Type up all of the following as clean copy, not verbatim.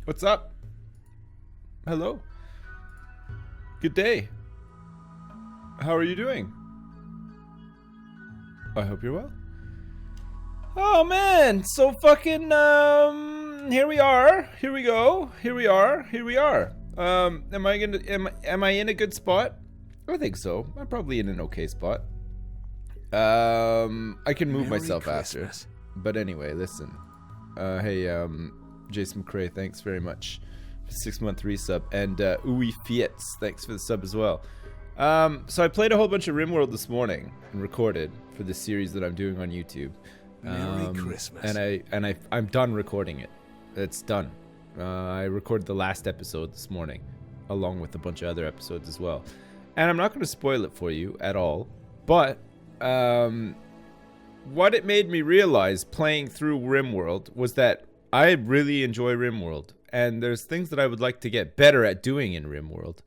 What's up? Hello. Good day. How are you doing? I hope you're well. Oh man, so fucking here we are. Here we go. Here we are. Here we are. Am I in a good spot? I think so. I'm probably in an okay spot. I can move myself after. But anyway, listen. Hey, Jason McCrae, thanks very much for 6-month resub, and Uwe Fietz, thanks for the sub as well. So I played a whole bunch of RimWorld this morning and recorded for the series that I'm doing on YouTube. Merry Christmas. And I'm done recording it. It's done. I recorded the last episode this morning, along with a bunch of other episodes as well. And I'm not going to spoil it for you at all, but what it made me realize playing through RimWorld was that I really enjoy RimWorld, and there's things that I would like to get better at doing in RimWorld.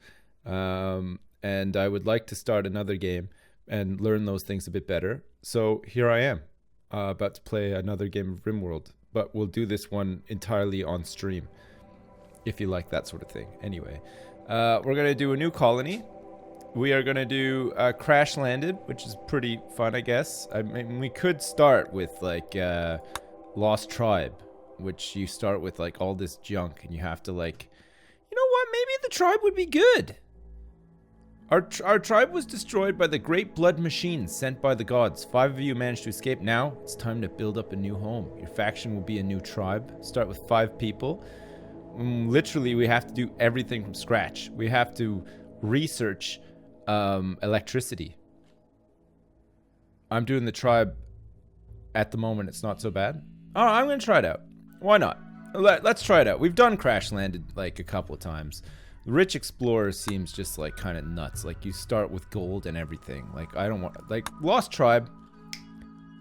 And I would like to start another game and learn those things a bit better. So here I am, about to play another game of RimWorld, but we'll do this one entirely on stream, if you like that sort of thing. Anyway, we're going to do a new colony. We are going to do Crash Landed, which is pretty fun, I guess. I mean, we could start with, like, Lost Tribe, which you start with, like, all this junk, and you have to, like... You know what? Maybe the tribe would be good. Our tribe was destroyed by the great blood machines sent by the gods. 5 of you managed to escape. Now, it's time to build up a new home. Your faction will be a new tribe. Start with 5 people. Literally, we have to do everything from scratch. We have to research... electricity. I'm doing the tribe at the moment. It's not so bad. Oh, I'm gonna try it out. Why not? Let's try it out. We've done Crash Landed like a couple of times. Rich Explorer seems just like kind of nuts. Like you start with gold and everything. Like I don't want like Lost Tribe,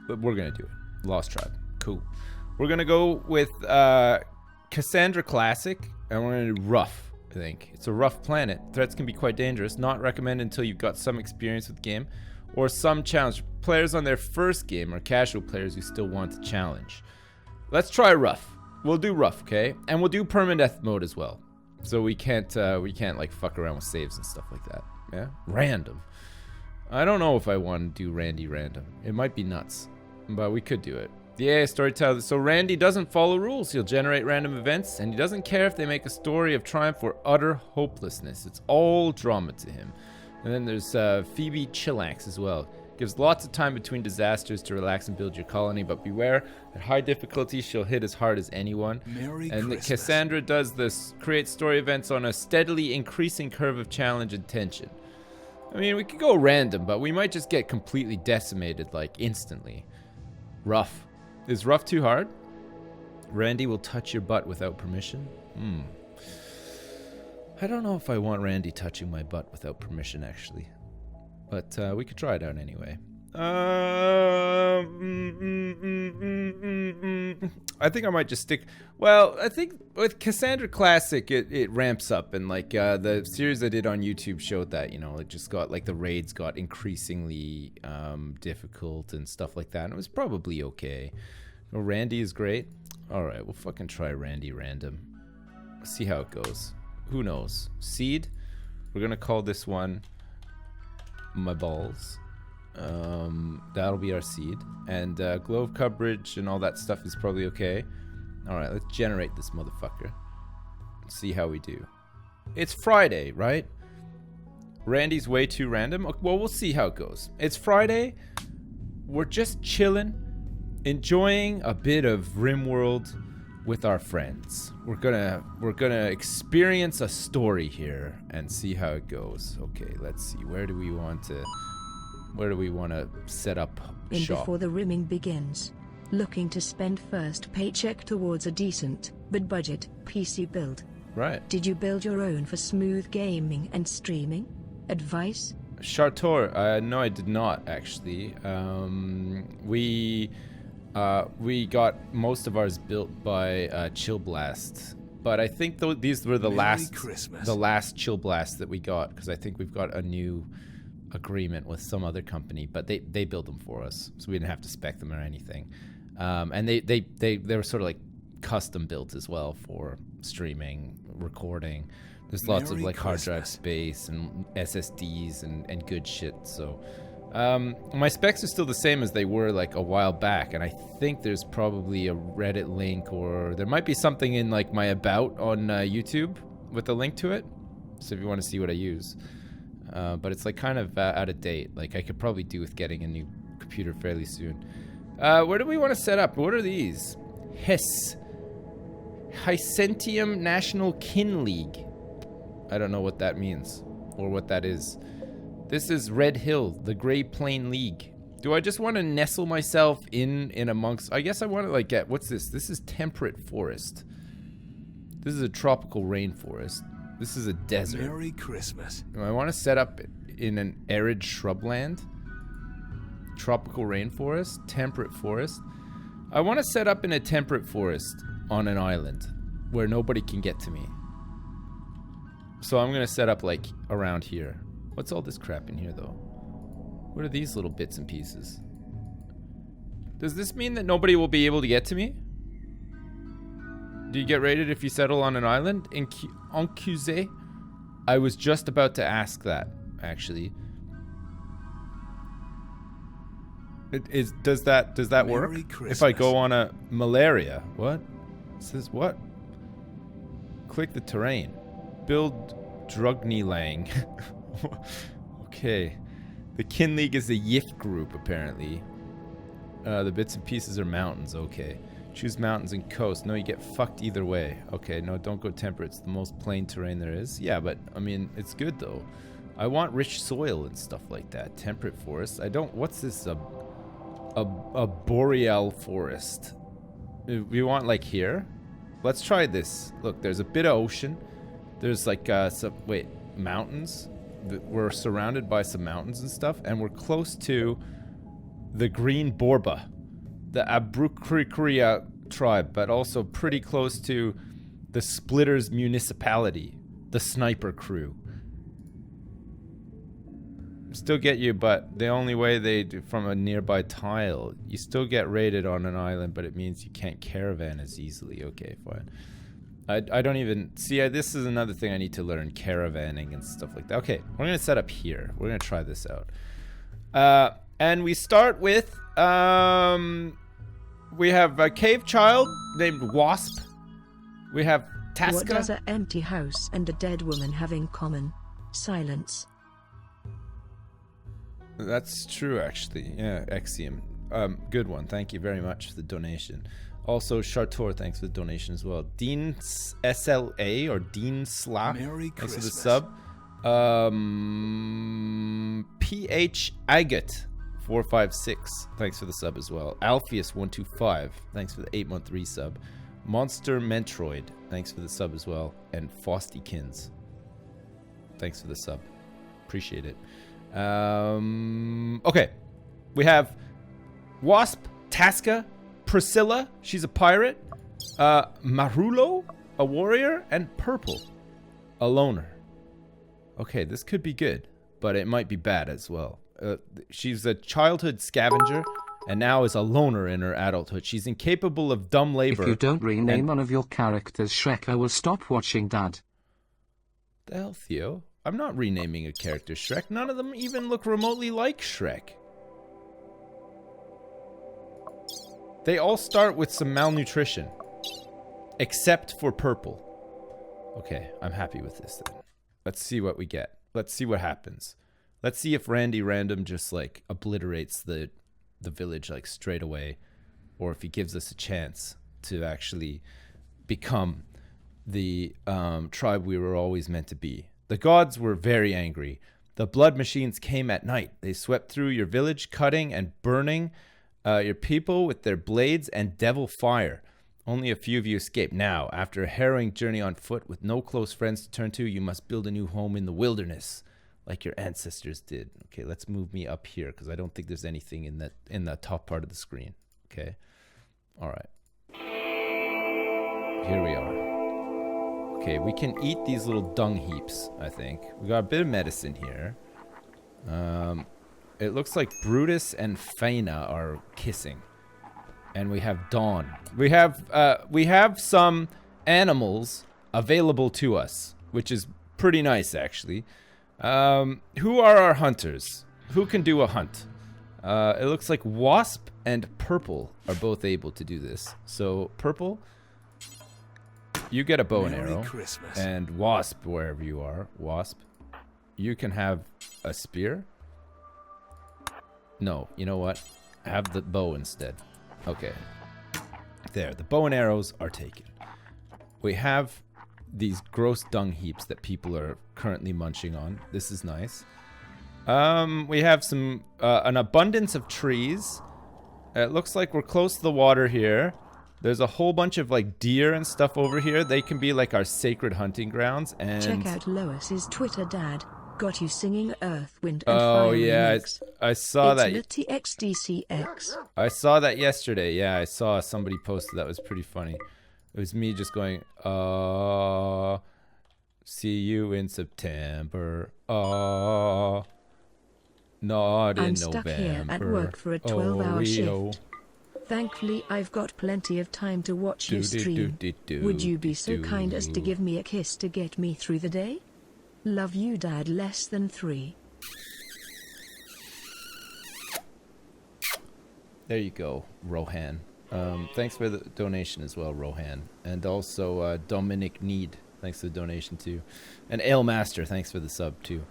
but we're gonna do it. Lost Tribe, cool. We're gonna go with Cassandra Classic, and we're gonna do Rough. I think it's a rough planet. Threats can be quite dangerous. Not recommended until you've got some experience with the game or some challenge. Players on their first game or casual players who still want to challenge. Let's try rough. We'll do rough, okay? And we'll do permadeath mode as well. So we can't like fuck around with saves and stuff like that. Yeah? Random. I don't know if I want to do Randy random. It might be nuts, but we could do it. Yeah, storyteller. So Randy doesn't follow rules. He'll generate random events, and he doesn't care if they make a story of triumph or utter hopelessness. It's all drama to him. And then there's Phoebe Chillax as well. Gives lots of time between disasters to relax and build your colony, but beware, at high difficulty, she'll hit as hard as anyone. Merry and Christmas. Cassandra does this, creates story events on a steadily increasing curve of challenge and tension. I mean, we could go random, but we might just get completely decimated, like, instantly. Rough. Is rough too hard? Randy will touch your butt without permission? I don't know if I want Randy touching my butt without permission, actually. But we could try it out anyway. I think I might just stick... Well, I think with Cassandra Classic, it ramps up. And, like, the series I did on YouTube showed that, you know, it just got, like, the raids got increasingly difficult and stuff like that. And it was probably okay. Well, Randy is great. All right, we'll fucking try Randy random. See how it goes. Who knows? Seed? We're going to call this one... My balls. That'll be our seed. And glove coverage and all that stuff is probably okay. Alright, let's generate this motherfucker. See how we do. It's Friday, right? Randy's way too random. Well, we'll see how it goes. It's Friday. We're just chilling, enjoying a bit of RimWorld with our friends. We're gonna experience a story here and see how it goes. Okay, let's see. Where do we want to set up shop? Before the rimming begins, looking to spend first paycheck towards a decent but budget PC build. Right. Did you build your own for smooth gaming and streaming? Advice? Chartor, no, I did not actually. We got most of ours built by Chill Blast, but I think these were the last Chill Blast that we got, because I think we've got a new agreement with some other company, but they built them for us, so we didn't have to spec them or anything. And they were sort of like custom built as well for streaming, recording. There's lots of like hard drive space and SSDs and good shit. So my specs are still the same as they were like a while back, and I think there's probably a Reddit link, or there might be something in like my about on YouTube with a link to it. So if you want to see what I use, but it's like kind of out of date. Like I could probably do with getting a new computer fairly soon. Where do we want to set up? What are these? Hysentium National Kin League. I don't know what that means or what that is. This is Red Hill, the Grey Plain League. Do I just want to nestle myself in amongst... I guess I want to like get... What's this? This is temperate forest. This is a tropical rainforest. This is a desert. Merry Christmas. Do I want to set up in an arid shrubland? Tropical rainforest? Temperate forest? I want to set up in a temperate forest on an island where nobody can get to me. So I'm going to set up like around here. What's all this crap in here though? What are these little bits and pieces? Does this mean that nobody will be able to get to me? Do you get raided if you settle on an island? En Cusé? I was just about to ask that, actually. Does that work? If I go on a malaria? What? It says what? Click the terrain. Build Drugny Lang. Okay. The Kin League is a YIF group, apparently. The bits and pieces are mountains. Okay. Choose mountains and coast. No, you get fucked either way. Okay, no, don't go temperate. It's the most plain terrain there is. Yeah, but, I mean, it's good, though. I want rich soil and stuff like that. Temperate forest. I don't... What's this? A boreal forest. We want, like, here? Let's try this. Look, there's a bit of ocean. There's, like, some... Wait, mountains? We're surrounded by some mountains and stuff, and we're close to the Green Borba. The Abrukriya tribe, but also pretty close to the Splitters municipality, the Sniper crew. Still get you, but the only way they do from a nearby tile, you still get raided on an island, but it means you can't caravan as easily. Okay, fine. I don't even see. This is another thing I need to learn: caravanning and stuff like that. Okay, we're gonna set up here. We're gonna try this out, and we start with we have a cave child named Wasp. We have Tasca. What does an empty house and a dead woman have in common? Silence. That's true, actually. Yeah, Exium. Good one. Thank you very much for the donation. Also, Chartor, thanks for the donation as well. Dean SLA or Dean Slap, thanks for the sub. PH Agate 456, thanks for the sub as well. Alpheus 125, thanks for the 8-month resub. Monster Mentroid, thanks for the sub as well. And Faustykins, thanks for the sub. Appreciate it. Okay, we have Wasp, Tasca, Priscilla, she's a pirate, Marulo, a warrior, and Purple, a loner. Okay, this could be good, but it might be bad as well. She's a childhood scavenger and now is a loner in her adulthood. She's incapable of dumb labor. If you don't rename one of your characters Shrek, I will stop watching, Dad. The hell, Theo? I'm not renaming a character Shrek. None of them even look remotely like Shrek. They all start with some malnutrition. Except for Purple. Okay, I'm happy with this then. Let's see what we get. Let's see what happens. Let's see if Randy Random just like obliterates the village like straight away, or if he gives us a chance to actually become the tribe we were always meant to be. The gods were very angry. The blood machines came at night. They swept through your village, cutting and burning your people with their blades and devil fire. Only a few of you escaped. Now, after a harrowing journey on foot with no close friends to turn to, you must build a new home in the wilderness, like your ancestors did. Okay, let's move me up here because I don't think there's anything in the top part of the screen. Okay, all right. Here we are. Okay, we can eat these little dung heaps. I think we got a bit of medicine here. It looks like Brutus and Faina are kissing. And we have Dawn. We have some animals available to us, which is pretty nice, actually. Who are our hunters? Who can do a hunt? It looks like Wasp and Purple are both able to do this. So, Purple, you get a bow and arrow. Christmas. And Wasp, wherever you are, Wasp, you can have a spear. No, you know what? Have the bow instead. Okay. There, the bow and arrows are taken. We have these gross dung heaps that people are currently munching on. This is nice. We have some, an abundance of trees. It looks like we're close to the water here. There's a whole bunch of, like, deer and stuff over here. They can be, like, our sacred hunting grounds. And check out Lois's Twitter, Dad. Got you singing Earth, Wind, and Fire. Oh, yeah, I saw that. It's TXDCX. I saw that yesterday. Yeah, I saw somebody posted that. Was pretty funny. It was me just going, see you in September. Not in I'm stuck November. here at work for a 12-hour shift. Thankfully, I've got plenty of time to watch you stream. Would you be so kind as to give me a kiss to get me through the day? Love you, Dad. Less than 3. There you go, Rohan. Thanks for the donation as well, Rohan. And also Dominic Need. Thanks for the donation too. And Ale Master, thanks for the sub too.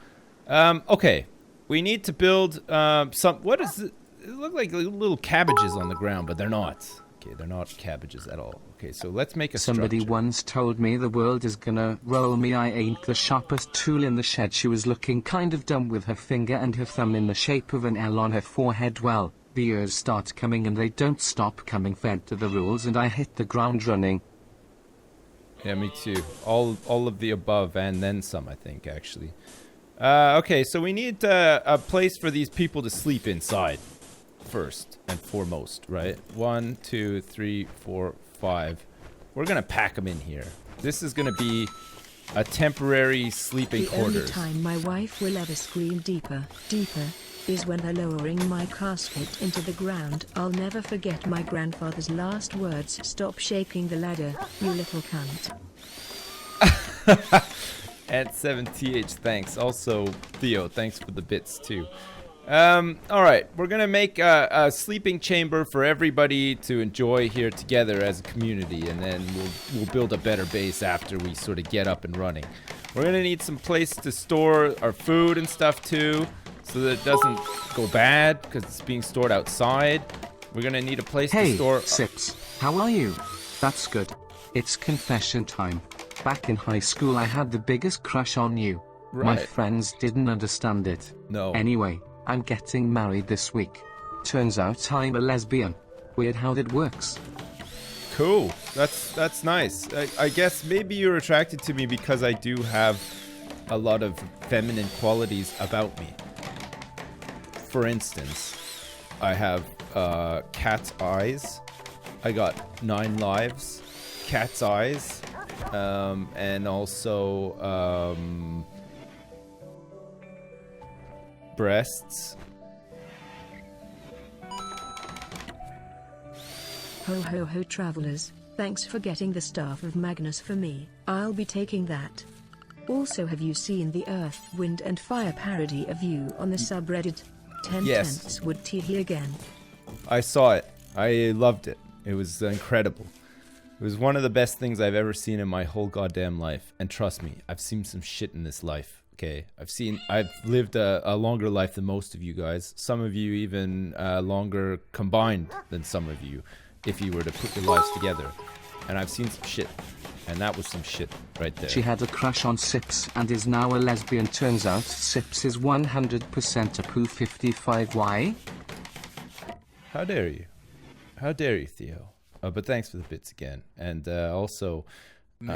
Okay. We need to build some... What is it? It look like little cabbages on the ground, but they're not. Okay, they're not cabbages at all. Okay, so let's make a Somebody structure. once told me the world is gonna roll me. I ain't the sharpest tool in the shed. She was looking kind of dumb with her finger and her thumb in the shape of an L on her forehead. Well, the years start coming and they don't stop coming. Fed to the rules and I hit the ground running. Yeah, me too. All of the above and then some, I think, actually. Okay, so we need a place for these people to sleep inside. First and foremost, right? 1, 2, 3, 4, 5. We're gonna pack them in here. This is gonna be a temporary sleeping quarters. The only time my wife will ever scream deeper, deeper, is when they're lowering my casket into the ground. I'll never forget my grandfather's last words. Stop shaking the ladder, you little cunt. At 7th, thanks. Also, Theo, thanks for the bits too. Alright, we're gonna make a sleeping chamber for everybody to enjoy here together as a community, and then we'll build a better base after we sort of get up and running. We're gonna need some place to store our food and stuff too, so that it doesn't go bad, because it's being stored outside. We're gonna need a place to store... Hey, Sips, how are you? That's good. It's confession time. Back in high school I had the biggest crush on you. Right. My friends didn't understand it. No. Anyway, I'm getting married this week. Turns out I'm a lesbian. Weird how that works. Cool. That's nice. I guess maybe you're attracted to me because I do have a lot of feminine qualities about me. For instance, I have cat's eyes. I got 9 lives. Cat's eyes. And also breasts. Ho ho ho travelers, thanks for getting the Staff of Magnus for me. I'll be taking that. Also, have you seen the Earth, Wind and Fire parody of you on the subreddit? 10 Yes. tenths would tea again. I saw it. I loved it. It was incredible. It was one of the best things I've ever seen in my whole goddamn life. And trust me, I've seen some shit in this life. Okay, I've lived a longer life than most of you guys. Some of you even longer combined than some of you, if you were to put your lives together. And I've seen some shit, and that was some shit right there. She had a crush on Sips and is now a lesbian. Turns out Sips is 100% a poo 55. Why? How dare you? How dare you, Theo? But thanks for the bits again. And also,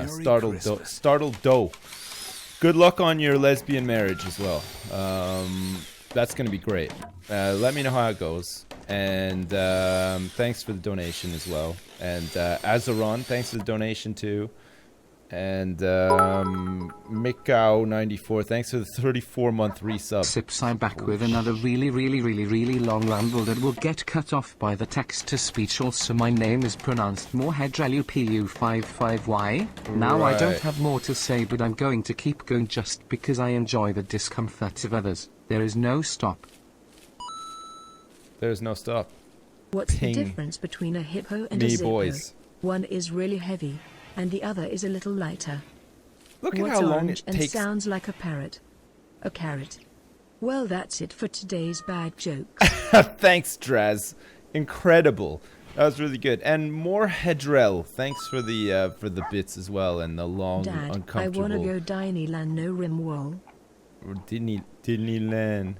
Startled Doe. Good luck on your lesbian marriage as well. That's going to be great. Let me know how it goes. And thanks for the donation as well. And Azaron, thanks for the donation too. And Mikau94, thanks for the 34-month resub. Sips, I'm back with another really long ramble that will get cut off by the text-to-speech. Also, my name is pronounced Morhedrelupu55Y. Now I don't have more to say, but I'm going to keep going just because I enjoy the discomfort of others. There is no stop. There's no stop. What's Ping. the difference between a hippo and a Me zippo? boys. One is really heavy, and the other is a little lighter. Look at What's how long orange it and takes. sounds like a parrot? A carrot. Well, that's it for today's bad jokes. Thanks, Draz. Incredible. That was really good. And more Hedrel. Thanks for the bits as well and the long, Dad, I uncomfortable. wanna go Disneyland, no RimWorld. Or Disneyland.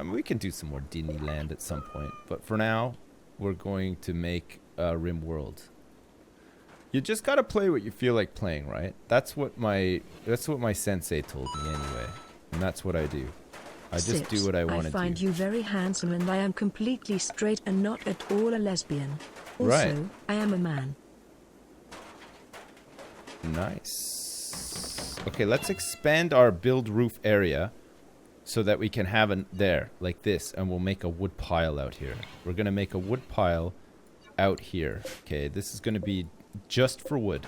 We can do some more Disneyland at some point, but for now, we're going to make RimWorld. You just gotta play what you feel like playing, right? That's what my sensei told me anyway, and that's what I do. I just do what I want to do. I find you very handsome, and I am completely straight and not at all a lesbian. Also, Right. I am a man. Nice. Okay, let's expand our build roof area so that we can have an there like this, and we'll make a wood pile out here. We're gonna make a wood pile out here. Okay, this is gonna be just for wood.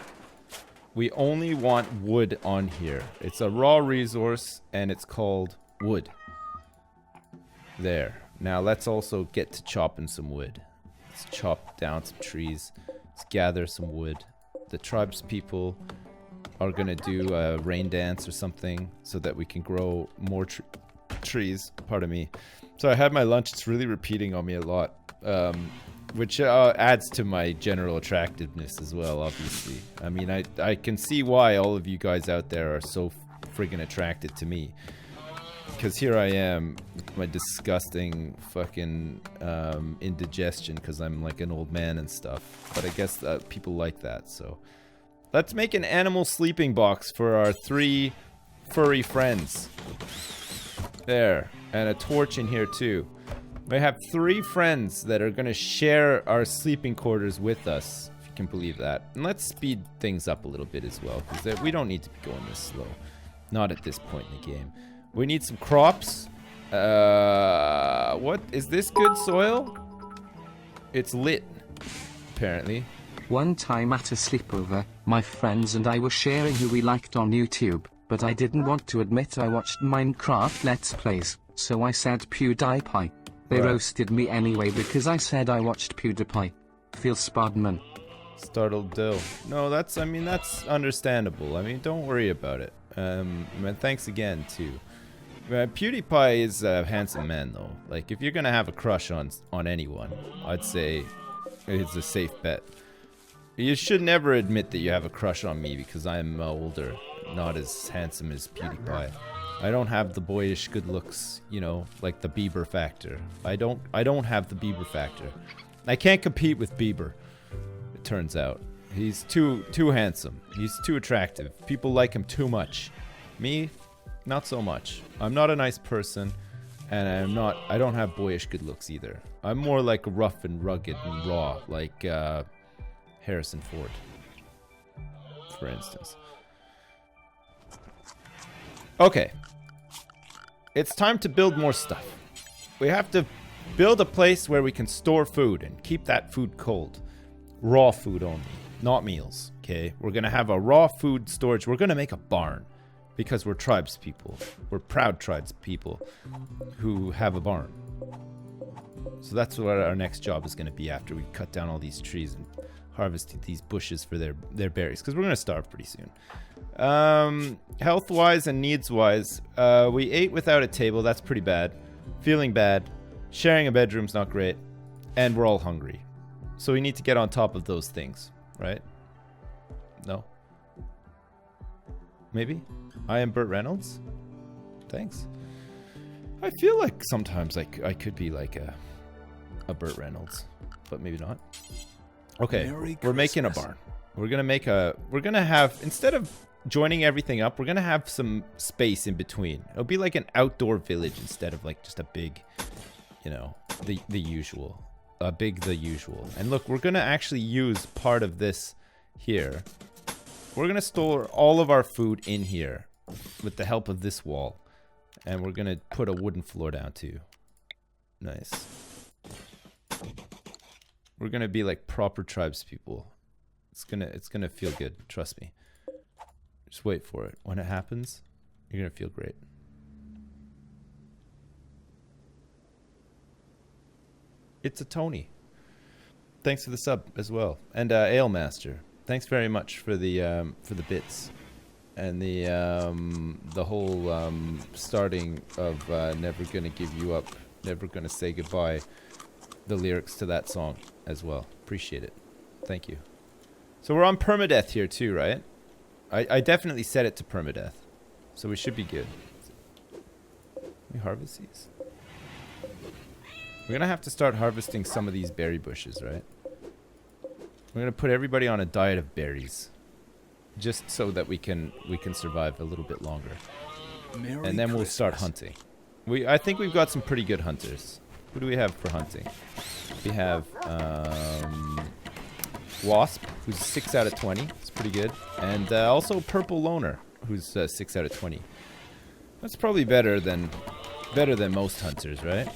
We only want wood on here. It's a raw resource and it's called wood. There. Now let's also get to chopping some wood. Let's chop down some trees. Let's gather some wood. The tribes people are gonna do a rain dance or something so that we can grow more trees. Pardon me. So I had my lunch. It's really repeating on me a lot. Which adds to my general attractiveness as well, obviously. I mean, I can see why all of you guys out there are so friggin' attracted to me. Because here I am, with my disgusting fucking indigestion because I'm like an old man and stuff. But I guess people like that, so. Let's make an animal sleeping box for our 3 furry friends. There. And a torch in here too. We have 3 friends that are going to share our sleeping quarters with us, if you can believe that. And let's speed things up a little bit as well, because we don't need to be going this slow. Not at this point in the game. We need some crops. What? Is this good soil? It's lit, apparently. One time at a sleepover, my friends and I were sharing who we liked on YouTube, but I didn't want to admit I watched Minecraft Let's Plays, so I said PewDiePie. They roasted me anyway because I said I watched PewDiePie. Phil Spodman. Startled Dill. No, that's understandable. I mean, don't worry about it. Man, thanks again, too. PewDiePie is a handsome man, though. Like, if you're gonna have a crush on anyone, I'd say it's a safe bet. You should never admit that you have a crush on me because I'm older, not as handsome as PewDiePie. I don't have the boyish good looks, you know, like the Bieber factor. I don't have the Bieber factor. I can't compete with Bieber, it turns out. He's too handsome. He's too attractive. People like him too much. Me, not so much. I'm not a nice person, and I don't have boyish good looks either. I'm more like rough and rugged and raw, like Harrison Ford, for instance. Okay. It's time to build more stuff. We have to build a place where we can store food and keep that food cold. Raw food only, not meals, okay? We're gonna have a raw food storage. We're gonna make a barn because we're tribes people. We're proud tribes people who have a barn. So that's what our next job is gonna be after we cut down all these trees and harvest these bushes for their berries, because we're gonna starve pretty soon. Health-wise and needs-wise, we ate without a table. That's pretty bad. Feeling bad. Sharing a bedroom's not great. And we're all hungry. So we need to get on top of those things, right? No? Maybe? I am Burt Reynolds? Thanks. I feel like sometimes I could be like a Burt Reynolds, but maybe not. Okay, we're making a barn. We're gonna have, instead of joining everything up, we're gonna have some space in between. It'll be like an outdoor village instead of like just a big, you know, the usual. The usual. And look, we're gonna actually use part of this here We're gonna store all of our food in here with the help of this wall. And we're gonna put a wooden floor down too. Nice. We're gonna be like proper tribes people. It's gonna feel good, trust me. Just wait for it. When it happens, you're gonna feel great. It's a Tony. Thanks for the sub as well. And Ale Master. Thanks very much for the bits. And the whole starting of never gonna give you up, never gonna say goodbye. The lyrics to that song as well. Appreciate it. Thank you. So we're on permadeath here too, right? I definitely set it to permadeath. So we should be good. Can we harvest these? We're gonna have to start harvesting some of these berry bushes, right? We're gonna put everybody on a diet of berries. Just so that we can survive a little bit longer. And then we'll start hunting. I think we've got some pretty good hunters. Who do we have for hunting? We have Wasp, who's 6 out of 20. It's pretty good. And also Purple Loner, who's 6 out of 20. That's probably better than most hunters, right?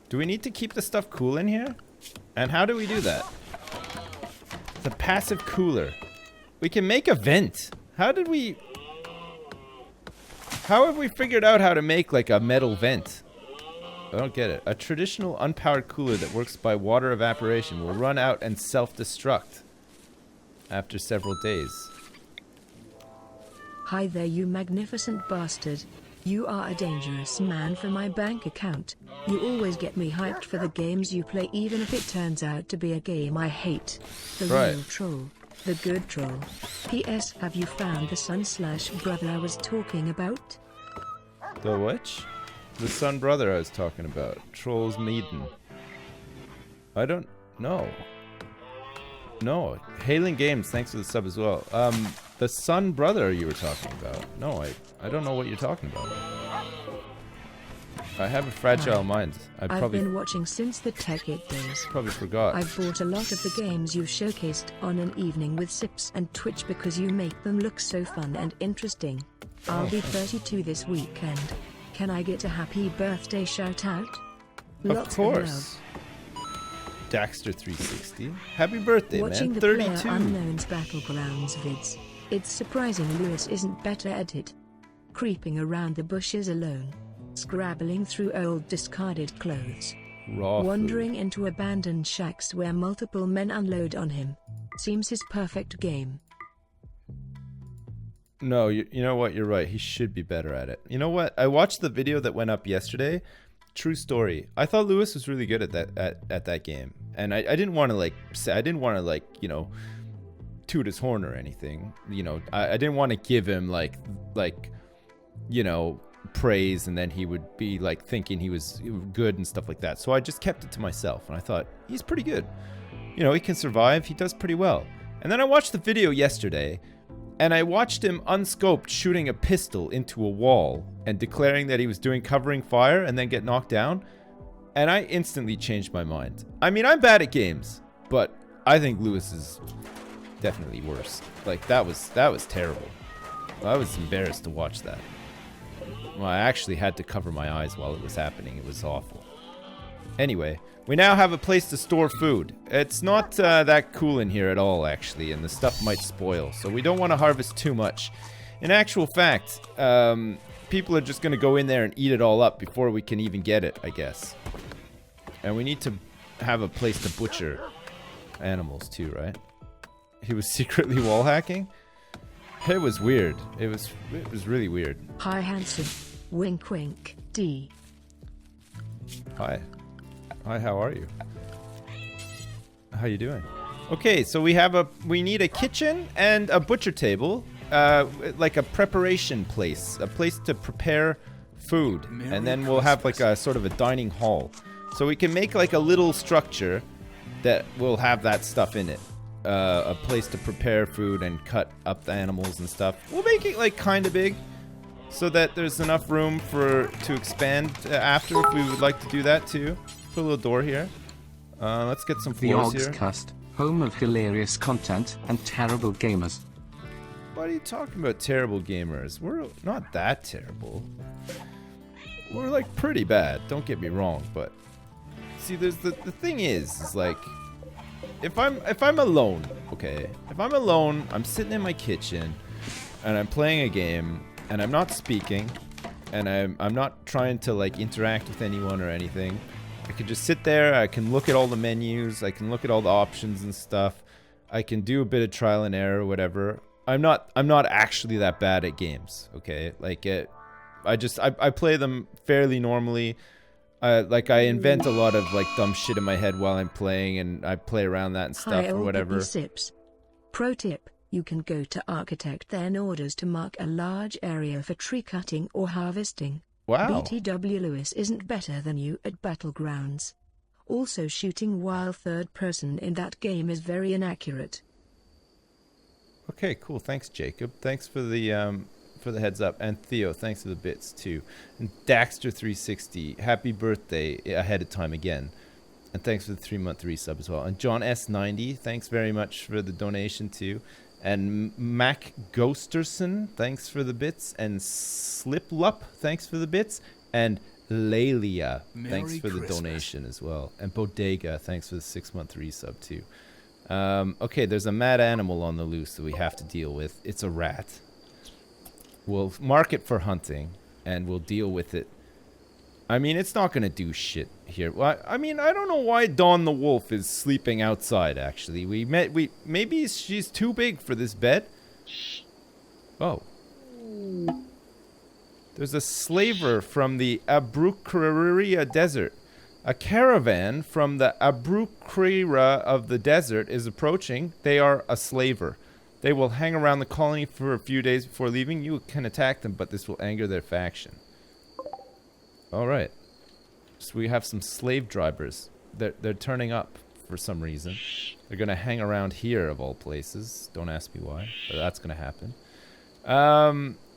Do we need to keep the stuff cool in here? And how do we do that? The passive cooler. We can make a vent. How have we figured out how to make like a metal vent? I don't get it. A traditional unpowered cooler that works by water evaporation will run out and self-destruct after several days. Hi there, you magnificent bastard. You are a dangerous man for my bank account. You always get me hyped for the games you play, even if it turns out to be a game I hate. The real troll. The good troll. P.S. Have you found the son/brother I was talking about? The which? The son brother I was talking about. Trolls Maiden. I don't know. No. Hailing Games, thanks for the sub as well. The son brother you were talking about. No, I don't know what you're talking about. I have a fragile mind. I've been watching since the Tech 8 days. Probably forgot. I've bought a lot of the games you showcased on an evening with Sips and Twitch because you make them look so fun and interesting. I'll be 32 this weekend. Can I get a happy birthday shout out? Of course. Daxter360. Happy birthday, Watching man. the 32. PlayerUnknown's Battlegrounds vids. It's surprising Lewis isn't better at it. Creeping around the bushes alone. Scrabbling through old discarded clothes. Wandering into abandoned shacks where multiple men unload on him. Seems his perfect game. No, you know what? You're right. He should be better at it. You know what? I watched the video that went up yesterday. True story. I thought Lewis was really good at that game, and I didn't want to you know, toot his horn or anything. You know, I didn't want to give him like you know, praise, and then he would be like thinking he was good and stuff like that. So I just kept it to myself, and I thought he's pretty good. You know, he can survive. He does pretty well. And then I watched the video yesterday. And I watched him unscoped shooting a pistol into a wall and declaring that he was doing covering fire and then get knocked down. And I instantly changed my mind. I mean, I'm bad at games, but I think Lewis is definitely worse. Like, that was terrible. I was embarrassed to watch that. Well, I actually had to cover my eyes while it was happening. It was awful. Anyway, we now have a place to store food. It's not that cool in here at all, actually, and the stuff might spoil, so we don't want to harvest too much. In actual fact, people are just going to go in there and eat it all up before we can even get it, I guess. And we need to have a place to butcher animals too, right? He was secretly wall hacking? It was weird. It was really weird. Hi, handsome. Wink, wink. D. Hi. Hi, how are you? How you doing? Okay, so we need a kitchen and a butcher table, like a preparation place, a place to prepare food, and then we'll have like a sort of a dining hall. So we can make like a little structure that will have that stuff in it. A place to prepare food and cut up the animals and stuff. We'll make it like kind of big, so that there's enough room to expand after if we would like to do that too. Put a little door here. Let's get some floors here. Cust. home of hilarious content and terrible gamers. What are you talking about, terrible gamers? We're not that terrible. We're like pretty bad, don't get me wrong, but see, there's the thing is like, if I'm alone, okay, if I'm alone, I'm sitting in my kitchen and I'm playing a game and I'm not speaking and I'm not trying to like interact with anyone or anything. I can just sit there, I can look at all the menus, I can look at all the options and stuff. I can do a bit of trial and error or whatever. I'm not actually that bad at games, okay? Like I play them fairly normally. Like I invent a lot of like dumb shit in my head while I'm playing, and I play around that and stuff or whatever. Sips. Pro tip: you can go to Architect, then Orders to mark a large area for tree cutting or harvesting. Wow. BTW Lewis isn't better than you at Battlegrounds. Also, shooting while third person in that game is very inaccurate. Okay, cool. Thanks, Jacob. Thanks for the heads up, and Theo, thanks for the bits too. And Daxter360, happy birthday ahead of time again, and thanks for the 3-month resub as well. And John S90, thanks very much for the donation too. And Mac Ghosterson, thanks for the bits. And Sliplup, thanks for the bits. And Lelia, thanks for the donation as well. And Bodega, thanks for the 6-month resub too. Okay, there's a mad animal on the loose that we have to deal with. It's a rat. We'll mark it for hunting, and we'll deal with it. I mean, it's not gonna do shit here. Well, I mean, I don't know why Dawn the Wolf is sleeping outside, actually. Maybe she's too big for this bed? Oh. There's a slaver from the Abrucaria Desert. A caravan from the Abrucaria of the desert is approaching. They are a slaver. They will hang around the colony for a few days before leaving. You can attack them, but this will anger their faction. Alright. So we have some slave drivers. They're turning up for some reason. They're going to hang around here, of all places. Don't ask me why, but that's going to happen.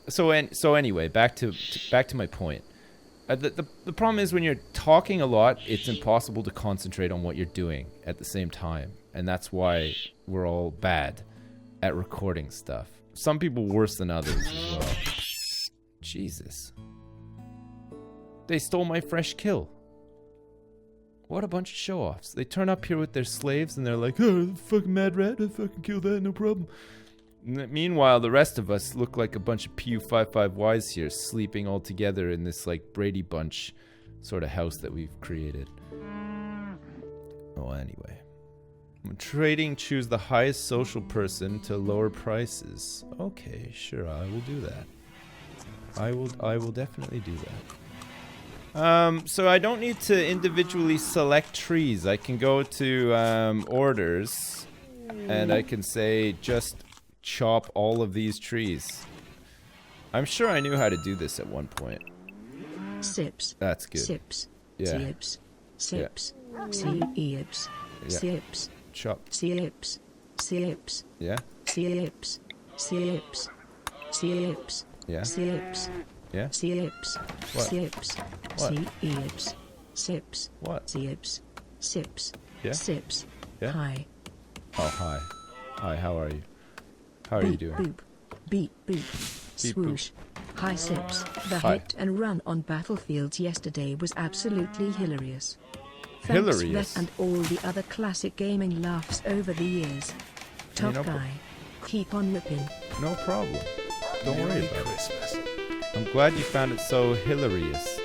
So anyway, back to my point. The problem is when you're talking a lot, it's impossible to concentrate on what you're doing at the same time. And that's why we're all bad at recording stuff. Some people worse than others as well. Jesus. They stole my fresh kill. What a bunch of show-offs. They turn up here with their slaves and they're like, oh, fucking mad rat, I fucking kill that, no problem. Meanwhile, the rest of us look like a bunch of PU55Ys here, sleeping all together in this like Brady Bunch sort of house that we've created. Oh, anyway. Trading, choose the highest social person to lower prices. Okay, sure, I will do that. I will definitely do that. So I don't need to individually select trees. I can go to orders and I can say just chop all of these trees. I'm sure I knew how to do this at one point. Sips. That's good. Sips. Yeah. Sips. Sips. Yeah. Sips. Yeah. Sips. Chop. Sips. Sips. Yeah. Sips. Sips. Sips. Yeah. Sips. Yeah. Sips. What? Sips. What? Sips. Sips. What? Sips. Sips. Yeah. Sips. Yeah. Hi. Oh, hi. Hi, how are you? How are you doing? Boop. Beep boop. Beep, Swoosh. Hi Sips. The Hi. hit and run on battlefields yesterday was absolutely hilarious. Thanks, Hilarious. Veth, and all the other classic gaming laughs over the years. Top no guy. Keep on ripping. No problem. Don't worry Merry about Christmas. it. I'm glad you found it so hilarious.